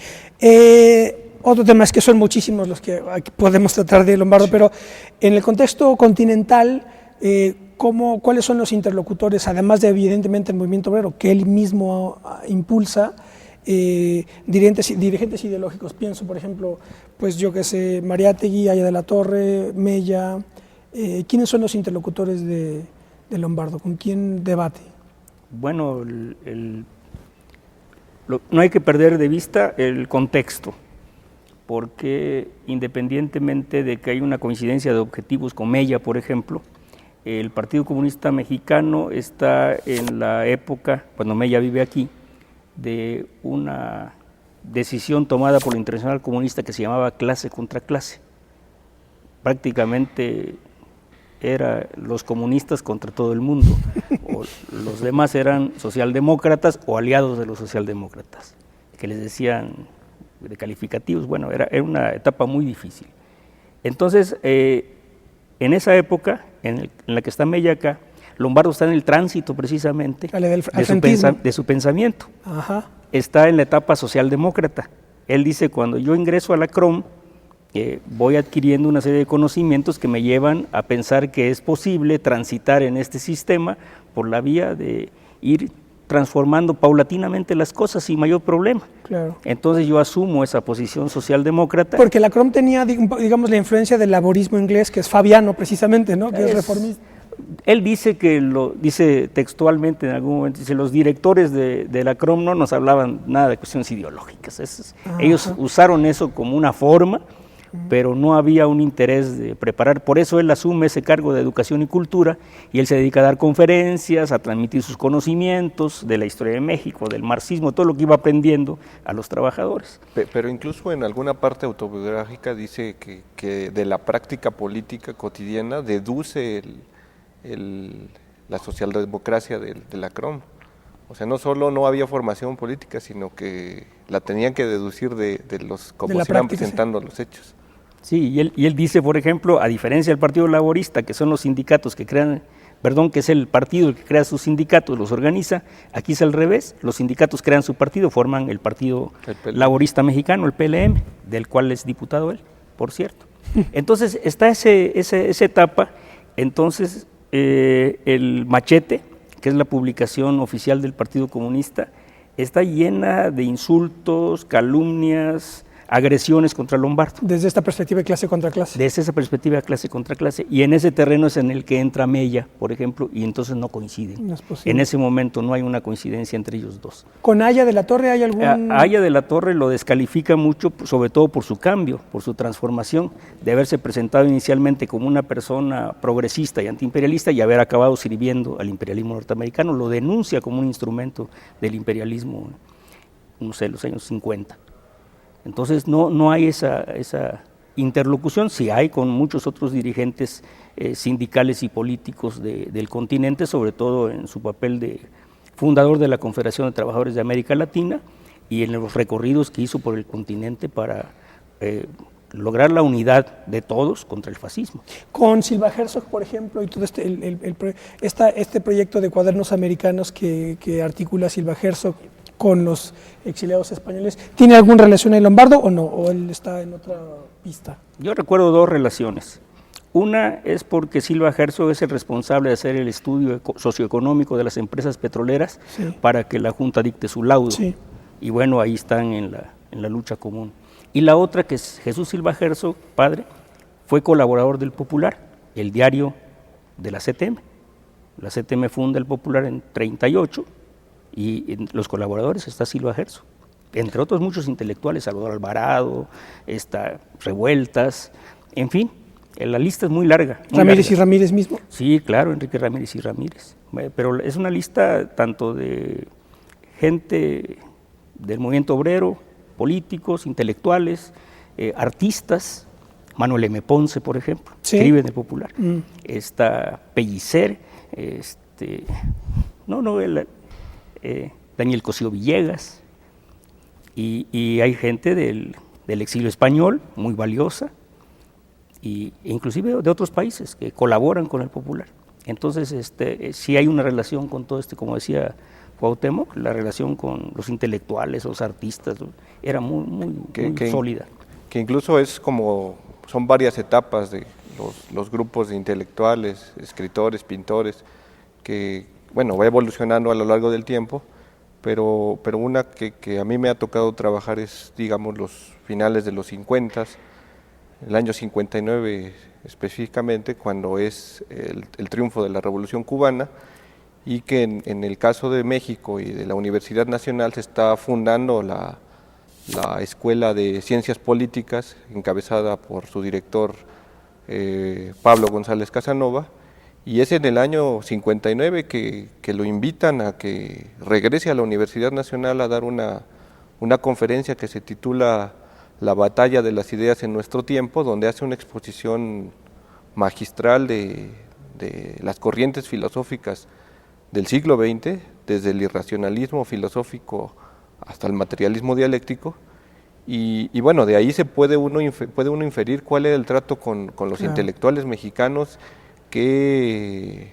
Otro tema es que son muchísimos los que podemos tratar de Lombardo, pero en el contexto continental, ¿cuáles son los interlocutores, además de evidentemente el movimiento obrero, que él mismo impulsa, dirigentes ideológicos? Pienso, por ejemplo, pues yo que sé, Mariátegui, Aya de la Torre, Mella. ¿Quiénes son los interlocutores de Lombardo? ¿Con quién debate? Bueno, no hay que perder de vista el contexto, porque independientemente de que hay una coincidencia de objetivos con Mella, por ejemplo, el Partido Comunista Mexicano está en la época, cuando Mella vive aquí, de una decisión tomada por la Internacional Comunista que se llamaba clase contra clase. Prácticamente era los comunistas contra todo el mundo, o los demás eran socialdemócratas o aliados de los socialdemócratas, que les decían de calificativos. Bueno, era una etapa muy difícil. Entonces, en esa época, en la que está Mella acá, Lombardo está en el tránsito precisamente de su pensamiento. Ajá. Está en la etapa socialdemócrata. Él dice, cuando yo ingreso a la CROM, voy adquiriendo una serie de conocimientos que me llevan a pensar que es posible transitar en este sistema por la vía de ir transformando paulatinamente las cosas sin mayor problema. Claro. Entonces yo asumo esa posición socialdemócrata. Porque la CROM tenía, digamos, la influencia del laborismo inglés, que es fabiano precisamente, ¿no? Que es reformista. Él dice dice textualmente en algún momento, dice, los directores de la CROM no nos hablaban nada de cuestiones ideológicas. Ellos usaron eso como una forma, pero no había un interés de preparar. Por eso él asume ese cargo de educación y cultura, y él se dedica a dar conferencias, a transmitir sus conocimientos de la historia de México, del marxismo, todo lo que iba aprendiendo a los trabajadores. Pero incluso en alguna parte autobiográfica dice que de la práctica política cotidiana deduce la socialdemocracia de la CROM. O sea, no solo no había formación política, sino que la tenían que deducir de los cómo se iban presentando los hechos. Sí, y él dice, por ejemplo, a diferencia del Partido Laborista, que son los sindicatos que crean, que es el partido el que crea sus sindicatos, los organiza, aquí es al revés, los sindicatos crean su partido, forman el Partido Laborista Mexicano, el PLM, del cual es diputado él, por cierto. Entonces está esa etapa, entonces el Machete, que es la publicación oficial del Partido Comunista, está llena de insultos, calumnias, agresiones contra Lombardo. Desde esta perspectiva de clase contra clase. Desde esa perspectiva de clase contra clase. Y en ese terreno es en el que entra Mella, por ejemplo, y entonces no coinciden. No es posible. En ese momento no hay una coincidencia entre ellos dos. ¿Con Aya de la Torre hay algún...? Aya de la Torre lo descalifica mucho, sobre todo por su cambio, por su transformación, de haberse presentado inicialmente como una persona progresista y antiimperialista y haber acabado sirviendo al imperialismo norteamericano. Lo denuncia como un instrumento del imperialismo, no sé, los años 50. Entonces no hay esa interlocución, sí hay con muchos otros dirigentes sindicales y políticos del continente, sobre todo en su papel de fundador de la Confederación de Trabajadores de América Latina y en los recorridos que hizo por el continente para lograr la unidad de todos contra el fascismo. Con Silva Herzog, por ejemplo, y todo este proyecto de cuadernos americanos que articula Silva Herzog con los exiliados españoles, ¿tiene alguna relación ahí Lombardo o no? ¿O él está en otra pista? Yo recuerdo dos relaciones. Una es porque Silva Herzog es el responsable de hacer el estudio socioeconómico de las empresas petroleras, sí, para que la Junta dicte su laudo. Sí. Y bueno, ahí están en la lucha común. Y la otra, que es Jesús Silva Herzog, padre, fue colaborador del Popular, el diario de la CTM. La CTM funda el Popular en 1938, y en los colaboradores está Silva Herzog, entre otros muchos intelectuales, Salvador Alvarado, Revueltas, en fin, la lista es muy larga. ¿Ramírez y Ramírez mismo? Sí, claro, Enrique Ramírez y Ramírez, pero es una lista tanto de gente del movimiento obrero, políticos, intelectuales, artistas, Manuel M. Ponce, por ejemplo, ¿sí?, escribe en el Popular, está Pellicer, Daniel Cosío Villegas, y hay gente del exilio español muy valiosa, e inclusive de otros países que colaboran con el Popular. Entonces sí hay una relación con todo como decía Cuauhtémoc, la relación con los intelectuales, los artistas, era muy sólida. Que incluso son varias etapas de los grupos de intelectuales, escritores, pintores, que va evolucionando a lo largo del tiempo, pero una que a mí me ha tocado trabajar es, digamos, los finales de los 50, el año 59 específicamente, cuando es el triunfo de la Revolución Cubana, y que en el caso de México y de la Universidad Nacional se está fundando la Escuela de Ciencias Políticas, encabezada por su director Pablo González Casanova, y es en el año 59 que lo invitan a que regrese a la Universidad Nacional a dar una conferencia que se titula La batalla de las ideas en nuestro tiempo, donde hace una exposición magistral de las corrientes filosóficas del siglo XX, desde el irracionalismo filosófico hasta el materialismo dialéctico, y bueno, de ahí puede uno inferir cuál era el trato con los intelectuales mexicanos, qué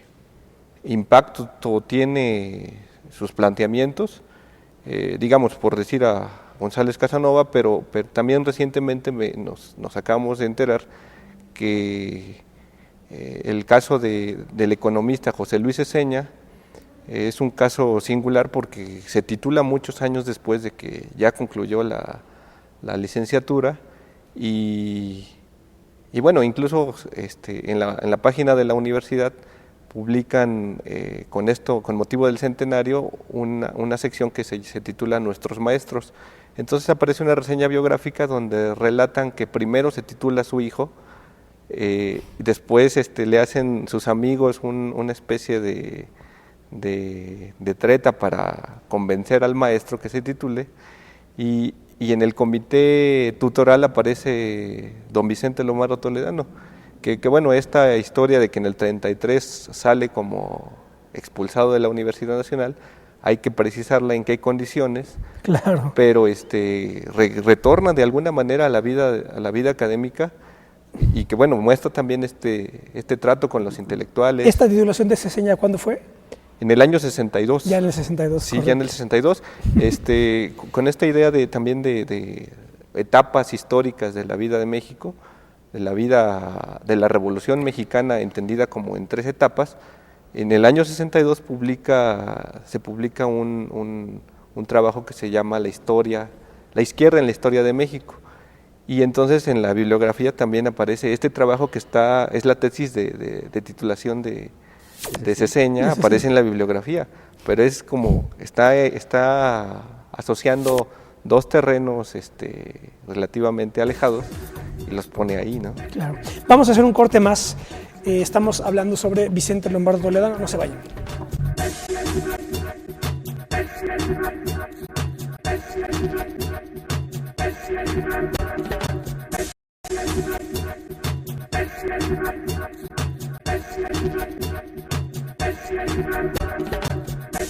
impacto tiene sus planteamientos, digamos, por decir a González Casanova, pero también recientemente nos acabamos de enterar que el caso del economista José Luis Eseña es un caso singular porque se titula muchos años después de que ya concluyó la licenciatura, y bueno, incluso en la página de la universidad publican con motivo del centenario una sección que se titula Nuestros Maestros. Entonces aparece una reseña biográfica donde relatan que primero se titula a su hijo, después le hacen sus amigos una especie de treta para convencer al maestro que se titule, y en el comité tutoral aparece don Vicente Lombardo Toledano, que bueno, esta historia de que en el 33 sale como expulsado de la Universidad Nacional, hay que precisarla en qué condiciones, claro, pero retorna de alguna manera a la vida académica y que bueno, muestra también este trato con los intelectuales. ¿Esta titulación de Seseña cuándo fue? En el año 62. Ya en el 62. Sí, correcto. ya en el 62. Con esta idea también de etapas históricas de la vida de México, de la vida de la Revolución Mexicana entendida como en 3 etapas. En el año 62 se publica un trabajo que se llama La izquierda en la historia de México. Y entonces en la bibliografía también aparece este trabajo que es la tesis de titulación de Seseña, aparece en la bibliografía, pero es como está asociando 2 terrenos relativamente alejados y los pone ahí, ¿no? Claro. Vamos a hacer un corte más. Estamos hablando sobre Vicente Lombardo Toledano. No se vayan.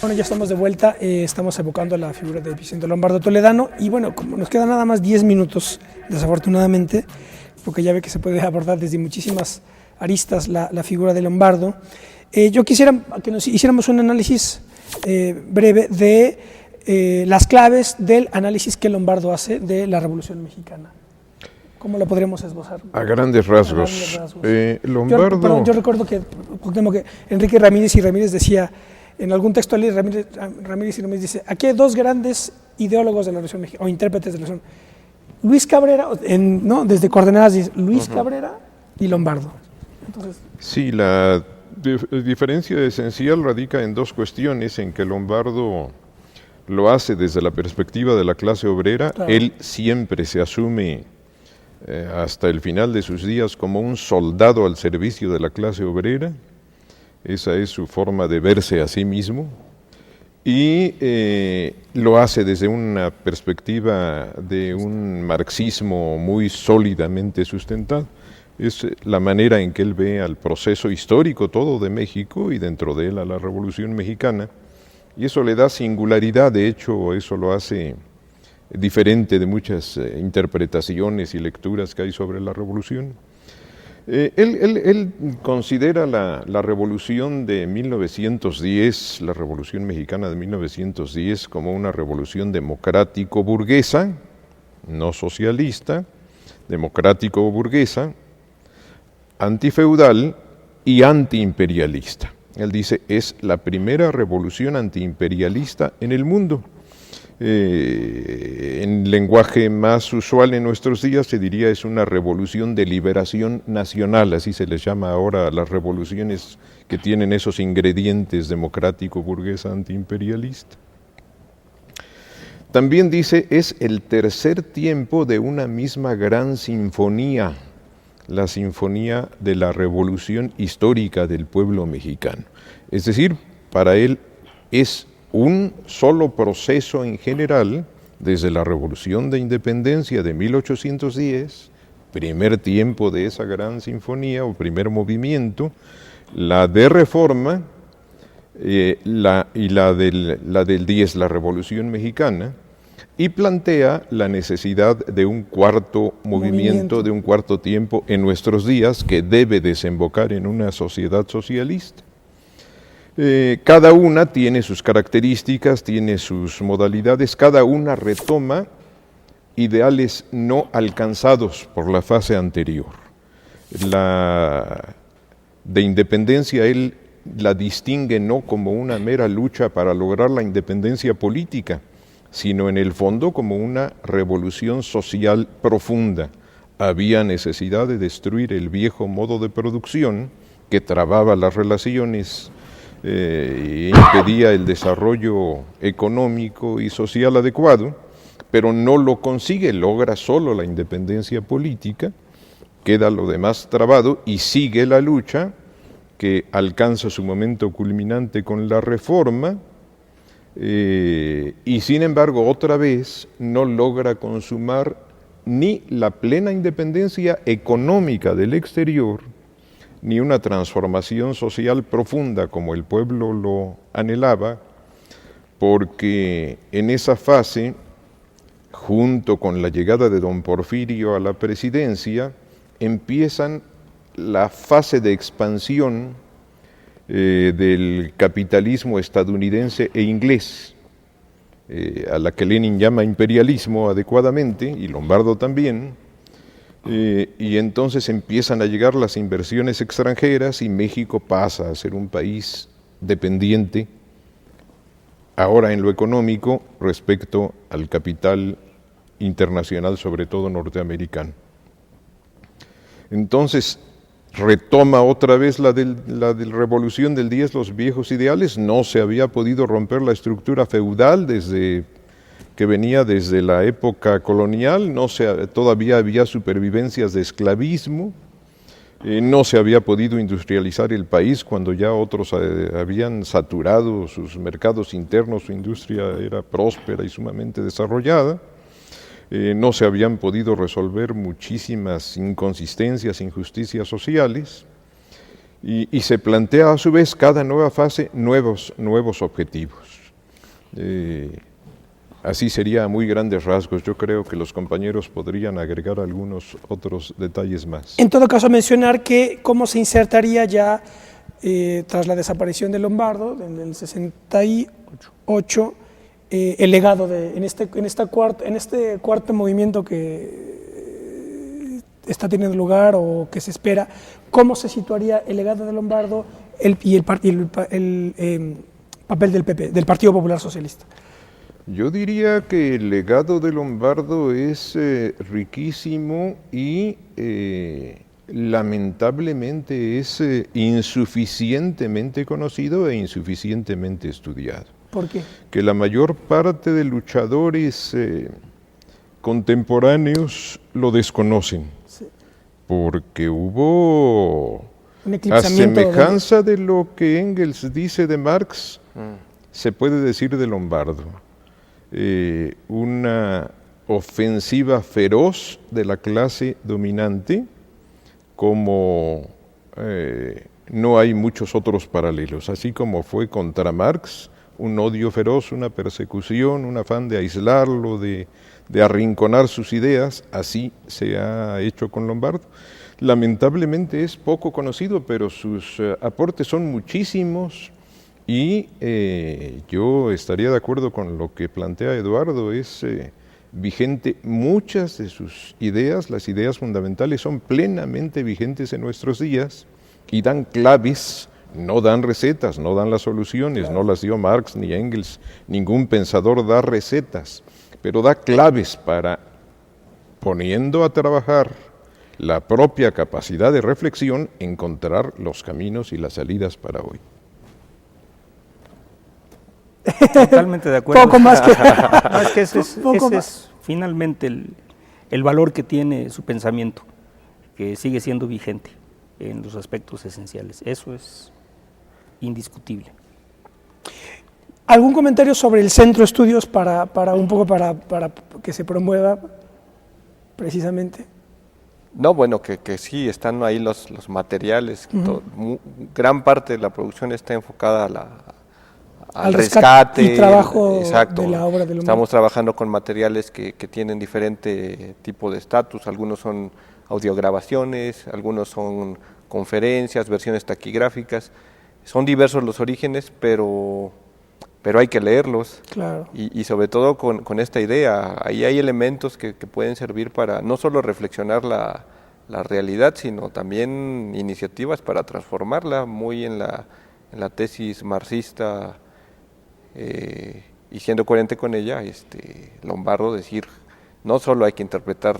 Bueno, ya estamos de vuelta, estamos evocando la figura de Vicente Lombardo Toledano y bueno, como nos quedan nada más 10 minutos, desafortunadamente, porque ya ve que se puede abordar desde muchísimas aristas la figura de Lombardo, yo quisiera que nos hiciéramos un análisis breve de las claves del análisis que Lombardo hace de la Revolución Mexicana. ¿Cómo lo podríamos esbozar? A grandes rasgos. Lombardo... Yo recuerdo que Enrique Ramírez y Ramírez decía, en algún texto leí Ramírez y Ramírez dice, aquí hay 2 grandes ideólogos de la Revolución Mexicana, o intérpretes de la Revolución. Luis Cabrera, ¿no? Desde Coordenadas dice Luis Cabrera y Lombardo. Entonces, sí, la diferencia esencial radica en 2 cuestiones, en que Lombardo lo hace desde la perspectiva de la clase obrera. Claro. Él siempre se asume hasta el final de sus días como un soldado al servicio de la clase obrera. Esa es su forma de verse a sí mismo, y lo hace desde una perspectiva de un marxismo muy sólidamente sustentado. Es la manera en que él ve al proceso histórico todo de México y dentro de él a la Revolución Mexicana, y eso le da singularidad. De hecho, eso lo hace diferente de muchas interpretaciones y lecturas que hay sobre la Revolución. Él considera la Revolución de 1910, la Revolución Mexicana de 1910, como una revolución democrático-burguesa, no socialista, democrático-burguesa, antifeudal y antiimperialista. Él dice, es la primera revolución antiimperialista en el mundo. En lenguaje más usual en nuestros días se diría es una revolución de liberación nacional, así se les llama ahora a las revoluciones que tienen esos ingredientes democrático, burguesa, antiimperialista. También dice, es el tercer tiempo de una misma gran sinfonía, la sinfonía de la revolución histórica del pueblo mexicano. Es decir, para él es un solo proceso en general, desde la Revolución de Independencia de 1810, primer tiempo de esa gran sinfonía o primer movimiento, la de Reforma y la del 10, la Revolución Mexicana, y plantea la necesidad de un cuarto movimiento, de un cuarto tiempo en nuestros días que debe desembocar en una sociedad socialista. Cada una tiene sus características, tiene sus modalidades, cada una retoma ideales no alcanzados por la fase anterior. La de independencia él la distingue no como una mera lucha para lograr la independencia política, sino en el fondo como una revolución social profunda. Había necesidad de destruir el viejo modo de producción que trababa las relaciones e impedía el desarrollo económico y social adecuado, pero no lo consigue, logra solo la independencia política, queda lo demás trabado y sigue la lucha que alcanza su momento culminante con la Reforma, y sin embargo otra vez no logra consumar ni la plena independencia económica del exterior, ni una transformación social profunda como el pueblo lo anhelaba, porque en esa fase, junto con la llegada de don Porfirio a la presidencia, empiezan la fase de expansión del capitalismo estadounidense e inglés, a la que Lenin llama imperialismo adecuadamente, y Lombardo también, y entonces empiezan a llegar las inversiones extranjeras y México pasa a ser un país dependiente, ahora en lo económico, respecto al capital internacional, sobre todo norteamericano. Entonces, retoma otra vez la del Revolución del 10 los viejos ideales. No se había podido romper la estructura feudal que venía desde la época colonial, todavía había supervivencias de esclavismo, no se había podido industrializar el país cuando ya otros habían saturado sus mercados internos, su industria era próspera y sumamente desarrollada. No se habían podido resolver muchísimas inconsistencias, injusticias sociales, y se plantea a su vez cada nueva fase nuevos objetivos. Así sería a muy grandes rasgos. Yo creo que los compañeros podrían agregar algunos otros detalles más. En todo caso, mencionar que cómo se insertaría ya tras la desaparición de Lombardo en el 68, el legado en este cuarto movimiento que está teniendo lugar o que se espera, cómo se situaría el legado de Lombardo y el papel del PP, del Partido Popular Socialista. Yo diría que el legado de Lombardo es riquísimo y lamentablemente es insuficientemente conocido e insuficientemente estudiado. ¿Por qué? Que la mayor parte de luchadores contemporáneos lo desconocen, sí, porque hubo, a semejanza de lo que Engels dice de Marx, se puede decir de Lombardo. Una ofensiva feroz de la clase dominante, como no hay muchos otros paralelos. Así como fue contra Marx, un odio feroz, una persecución, un afán de aislarlo, de arrinconar sus ideas, así se ha hecho con Lombardo. Lamentablemente es poco conocido, pero sus aportes son muchísimos. Y yo estaría de acuerdo con lo que plantea Eduardo, es vigente muchas de sus ideas, las ideas fundamentales son plenamente vigentes en nuestros días y dan claves, no dan recetas, no dan las soluciones, claro, no las dio Marx ni Engels, ningún pensador da recetas, pero da claves para, poniendo a trabajar la propia capacidad de reflexión, encontrar los caminos y las salidas para hoy. Totalmente de acuerdo. Poco más que... No, es que ese es finalmente el valor que tiene su pensamiento, que sigue siendo vigente en los aspectos esenciales. Eso es indiscutible. ¿Algún comentario sobre el Centro de Estudios para que se promueva precisamente? No, bueno, que sí, están ahí los materiales. Gran parte de la producción está enfocada al rescate y trabajo, exacto, de la obra de Lombardo. Estamos trabajando con materiales que tienen diferente tipo de estatus, algunos son audiograbaciones, algunos son conferencias, versiones taquigráficas, son diversos los orígenes, pero hay que leerlos. Claro. Y sobre todo con esta idea, ahí hay elementos que pueden servir para no solo reflexionar la realidad, sino también iniciativas para transformarla, muy en la tesis marxista, y siendo coherente con ella, Lombardo decir, no solo hay que interpretar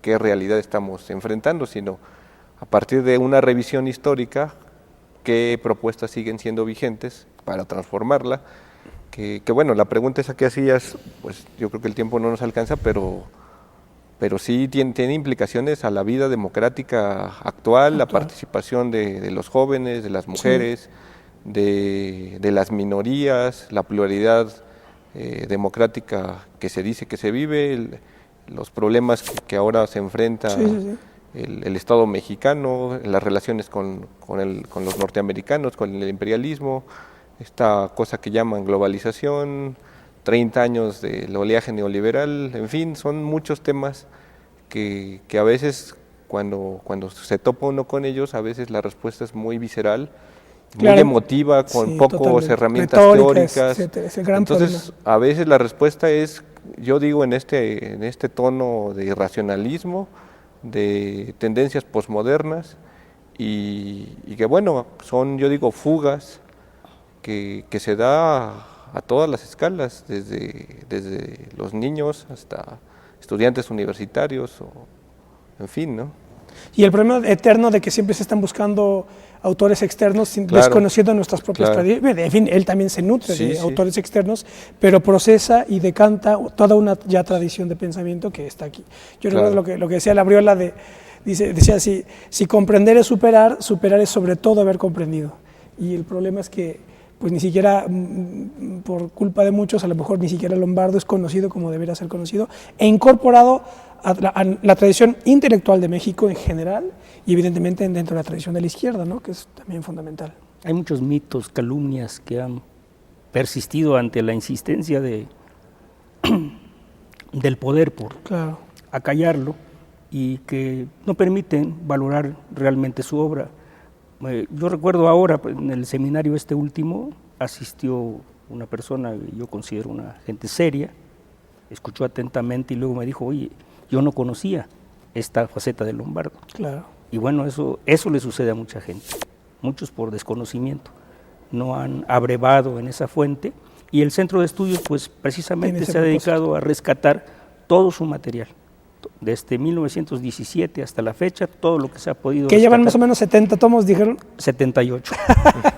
qué realidad estamos enfrentando, sino a partir de una revisión histórica, qué propuestas siguen siendo vigentes para transformarla, que bueno, la pregunta esa que hacías, pues yo creo que el tiempo no nos alcanza, pero sí tiene implicaciones a la vida democrática actual, la participación de los jóvenes, de las mujeres, sí, de las minorías, la pluralidad democrática que se dice que se vive, los problemas que ahora se enfrenta el Estado mexicano, las relaciones con los norteamericanos, con el imperialismo, esta cosa que llaman globalización, 30 años del oleaje neoliberal, en fin, son muchos temas que a veces cuando se topa uno con ellos, a veces la respuesta es muy visceral, Claro. muy emotiva, con Sí, pocas totalmente. herramientas Retóricas, teóricas. etcétera. Es el gran Entonces, problema. a veces la respuesta es, yo digo, en este tono de irracionalismo, de tendencias posmodernas, y que bueno, son, yo digo, fugas que se da a todas las escalas, desde los niños hasta estudiantes universitarios, o en fin, ¿no? Y el problema eterno de que siempre se están buscando autores externos, Claro, desconociendo nuestras propias claro. tradiciones. En fin, él también se nutre Sí, de sí. autores externos, pero procesa y decanta toda una ya tradición de pensamiento que está aquí. Yo Claro. recuerdo lo que decía Labriola, decía, si comprender es superar, superar es sobre todo haber comprendido. Y el problema es que pues ni siquiera, por culpa de muchos, a lo mejor ni siquiera Lombardo es conocido como debería ser conocido, e incorporado a la tradición intelectual de México en general y evidentemente dentro de la tradición de la izquierda, ¿no? Que es también fundamental. Hay muchos mitos, calumnias que han persistido ante la insistencia del poder por Claro. acallarlo y que no permiten valorar realmente su obra. Yo recuerdo ahora, pues, en el seminario este último, asistió una persona que yo considero una gente seria, escuchó atentamente y luego me dijo, oye, yo no conocía esta faceta de Lombardo. Claro. Y bueno, eso le sucede a mucha gente, muchos por desconocimiento, no han abrevado en esa fuente, y el Centro de Estudios pues precisamente Tiene ese se ha propósito. dedicado a rescatar todo su material, desde 1917 hasta la fecha, todo lo que se ha podido Que llevan rescatar. más o menos 70 tomos, dijeron. 78,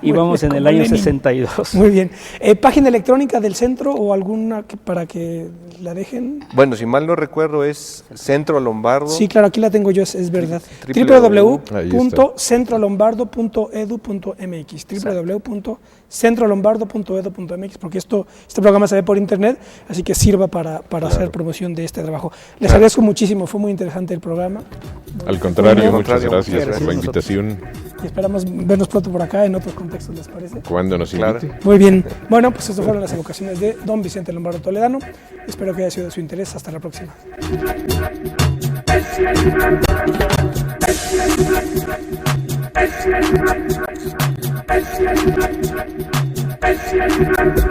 y vamos en como el año Lenin. 62. Muy bien. ¿Página electrónica del centro o alguna para que la dejen? Bueno, si mal no recuerdo, es Centro Lombardo. Sí, claro, aquí la tengo yo, es verdad. Ahí www.centrolombardo.edu.mx www.centrolombardo.edu.mx porque este programa se ve por internet, así que sirva para hacer promoción de este trabajo. Les agradezco muchísimo, fue muy interesante el programa. Al contrario, Al muchas contrario, gracias muchas por la gracias. invitación. Y esperamos vernos pronto por acá en otros contextos, ¿les parece? Cuando nos Claro. invite. Muy bien. Bueno, pues estas fueron las evocaciones de don Vicente Lombardo Toledano. Espero que haya sido de su interés. Hasta la próxima. Thank you.